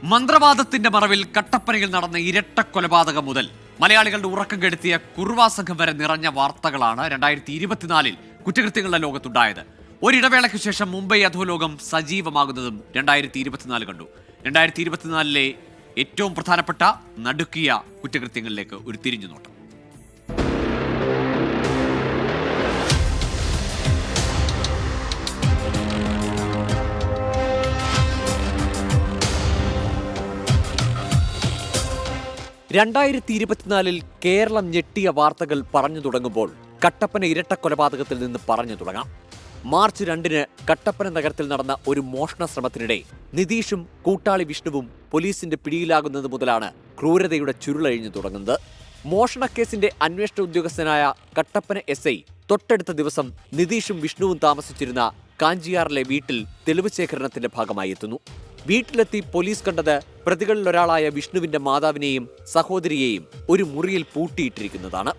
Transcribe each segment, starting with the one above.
മന്ത്രവാദത്തിന്റെ മറവിൽ കട്ടപ്പനയിൽ നടന്ന ഇരട്ട കൊലപാതകം മുതൽ മലയാളികളുടെ ഉറക്കം കെടുത്തിയ കുർവാ സംഘം വരെ നിറഞ്ഞ വാർത്തകളാണ് 2024 കുറ്റകൃത്യങ്ങളുടെ ലോകത്തുണ്ടായത്. ഒരിടവേളയ്ക്ക് ശേഷം മുംബൈ അധോലോകം സജീവമാകുന്നതും 2024 കണ്ടു. 2024 ഏറ്റവും പ്രധാനപ്പെട്ട നടുക്കിയ കുറ്റകൃത്യങ്ങളിലേക്ക് ഒരു തിരിഞ്ഞുനോട്ടം. 2024 കേരളം ഞെട്ടിയ വാർത്തകൾ പറഞ്ഞു തുടങ്ങുമ്പോൾ കട്ടപ്പന ഇരട്ട കൊലപാതകത്തിൽ നിന്ന് പറഞ്ഞു തുടങ്ങാം. മാർച്ച് 2 കട്ടപ്പന നഗരത്തിൽ നടന്ന ഒരു മോഷണ ശ്രമത്തിനിടെ നിതീഷും കൂട്ടാളി വിഷ്ണുവും പോലീസിന്റെ പിടിയിലാകുന്നത് മുതലാണ് ക്രൂരതയുടെ ചുരുളഴിഞ്ഞു തുടങ്ങുന്നത്. മോഷണക്കേസിന്റെ അന്വേഷണ ഉദ്യോഗസ്ഥനായ കട്ടപ്പന SI തൊട്ടടുത്ത ദിവസം നിതീഷും വിഷ്ണുവും താമസിച്ചിരുന്ന കാഞ്ചിയാറിലെ വീട്ടിൽ തെളിവ് ശേഖരണത്തിന്റെ ഭാഗമായി എത്തുന്നു. വീട്ടിലെത്തി പോലീസ് കണ്ടത് പ്രതികളിലൊരാളായ വിഷ്ണുവിന്റെ മാതാവിനെയും സഹോദരിയെയും ഒരു മുറിയിൽ പൂട്ടിയിട്ടിരിക്കുന്നതാണ്.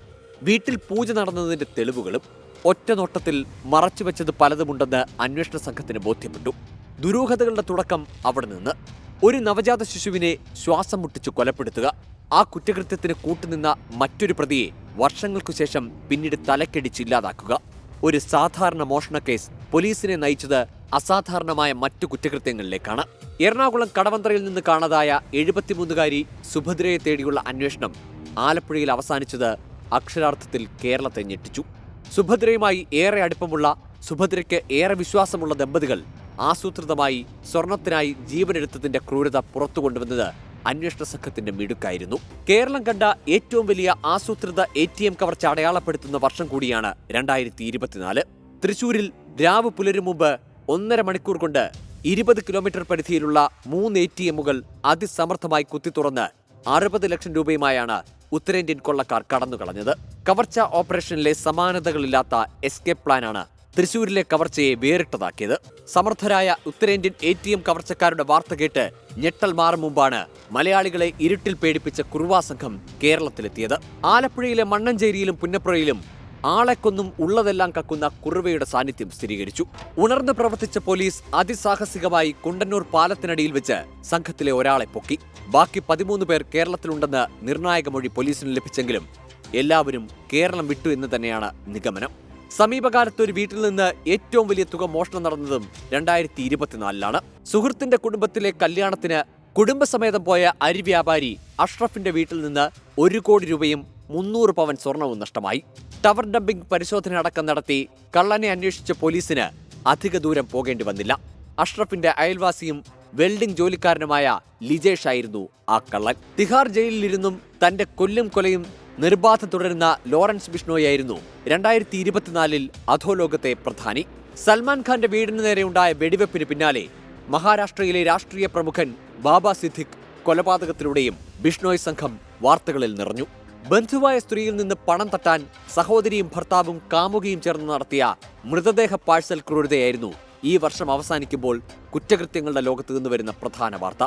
വീട്ടിൽ പൂജ നടന്നതിന്റെ തെളിവുകളും ഒറ്റനോട്ടത്തിൽ മറച്ചുവെച്ചത് പലതുമുണ്ടെന്ന് അന്വേഷണ സംഘത്തിന് ബോധ്യപ്പെട്ടു. ദുരൂഹതകളുടെ തുടക്കം അവിടെ നിന്ന്. ഒരു നവജാത ശിശുവിനെ ശ്വാസം മുട്ടിച്ചു കൊലപ്പെടുത്തുക, ആ കുറ്റകൃത്യത്തിന് കൂട്ടുനിന്ന മറ്റൊരു പ്രതിയെ വർഷങ്ങൾക്കു ശേഷം പിന്നീട് തലക്കടിച്ചില്ലാതാക്കുക. ഒരു സാധാരണ മോഷണ കേസ് പോലീസിനെ നയിച്ചത് അസാധാരണമായ മറ്റു കുറ്റകൃത്യങ്ങളിലേക്കാണ്. എറണാകുളം കടവന്ത്രയിൽ നിന്ന് കാണാതായ 73-കാരി സുഭദ്രയെ തേടിയുള്ള അന്വേഷണം ആലപ്പുഴയിൽ അവസാനിച്ചത് അക്ഷരാർത്ഥത്തിൽ കേരളത്തെ ഞെട്ടിച്ചു. സുഭദ്രയുമായി ഏറെ അടുപ്പമുള്ള, സുഭദ്രയ്ക്ക് ഏറെ വിശ്വാസമുള്ള ദമ്പതികൾ ആസൂത്രിതമായി സ്വർണത്തിനായി ജീവനെടുത്തതിന്റെ ക്രൂരത പുറത്തു കൊണ്ടുവന്നത് അന്വേഷണ സംഘത്തിന്റെ മിടുക്കായിരുന്നു. കേരളം കണ്ട ഏറ്റവും വലിയ ആസൂത്രിത ATM കവർച്ച അടയാളപ്പെടുത്തുന്ന വർഷം കൂടിയാണ് 2024. തൃശൂരിൽ രാവ് പുലരും മുമ്പ് 1.5 മണിക്കൂർ കൊണ്ട് 20 കിലോമീറ്റർ പരിധിയിലുള്ള 3 ATMകൾ അതിസമർത്ഥമായി കുത്തിത്തുറന്ന് 60 ലക്ഷം രൂപയുമായാണ് ഉത്തരേന്ത്യൻ കൊള്ളക്കാർ കടന്നുകളഞ്ഞത്. കവർച്ച ഓപ്പറേഷനിലെ സമാനതകളില്ലാത്ത എസ്കേപ്പ് പ്ലാനാണ് തൃശൂരിലെ കവർച്ചയെ വേറിട്ടതാക്കിയത്. സമർത്ഥരായ ഉത്തരേന്ത്യൻ ATM കവർച്ചക്കാരുടെ വാർത്ത കേട്ട് ഞെട്ടൽ മാറും മുമ്പാണ് മലയാളികളെ ഇരുട്ടിൽ പേടിപ്പിച്ച കുർവാ സംഘം കേരളത്തിലെത്തിയത്. ആലപ്പുഴയിലെ മണ്ണഞ്ചേരിയിലും പുന്നപ്പുറയിലും ആളെക്കൊന്നും ഉള്ളതെല്ലാം കക്കുന്ന കുറുവയുടെ സാന്നിധ്യം സ്ഥിരീകരിച്ചു. ഉണർന്ന് പ്രവർത്തിച്ച പോലീസ് അതിസാഹസികമായി കുണ്ടന്നൂർ പാലത്തിനടിയിൽ വെച്ച് സംഘത്തിലെ ഒരാളെ പൊക്കി. ബാക്കി 13 പേർ കേരളത്തിലുണ്ടെന്ന് നിർണായക മൊഴി പോലീസിന് ലഭിച്ചെങ്കിലും എല്ലാവരും കേരളം വിട്ടു എന്ന് തന്നെയാണ് നിഗമനം. സമീപകാലത്ത് ഒരു വീട്ടിൽ നിന്ന് ഏറ്റവും വലിയ തുക മോഷണം നടന്നതും 2024 സുഹൃത്തിന്റെ കുടുംബത്തിലെ കല്യാണത്തിന് കുടുംബസമേതം പോയ അരി വ്യാപാരി അഷ്റഫിന്റെ വീട്ടിൽ നിന്ന് 1 കോടി രൂപയും 300 പവൻ സ്വർണവും നഷ്ടമായി. ടവർ ഡംപിംഗ് പരിശോധന അടക്കം നടത്തി കള്ളനെ അന്വേഷിച്ച പോലീസിന് അധിക ദൂരം പോകേണ്ടി വന്നില്ല. അഷ്റഫിന്റെ അയൽവാസിയും വെൽഡിംഗ് ജോലിക്കാരനുമായ ലിജേഷ് ആയിരുന്നു ആ കള്ളൻ. തിഹാർ ജയിലിലിരുന്നും തന്റെ കൊലയും നിർബാധം തുടരുന്ന ലോറൻസ് ബിഷ്ണോയായിരുന്നു 2024 അധോലോകത്തെ പ്രധാനി. സൽമാൻ ഖാന്റെ വീടിന് നേരെയുണ്ടായ വെടിവെപ്പിന് പിന്നാലെ മഹാരാഷ്ട്രയിലെ രാഷ്ട്രീയ പ്രമുഖൻ ബാബ സിദ്ദിഖ് കൊലപാതകത്തിലൂടെയും ബിഷ്ണോയ് സംഘം വാർത്തകളിൽ നിറഞ്ഞു. ബന്ധുവായ സ്ത്രീയിൽ നിന്ന് പണം തട്ടാൻ സഹോദരിയും ഭർത്താവും കാമുകിയും ചേർന്ന് നടത്തിയ മൃതദേഹ പാഴ്സൽ ക്രൂരതയായിരുന്നു ഈ വർഷം അവസാനിക്കുമ്പോൾ കുറ്റകൃത്യങ്ങളുടെ ലോകത്ത് നിന്ന് വരുന്ന പ്രധാന വാർത്ത.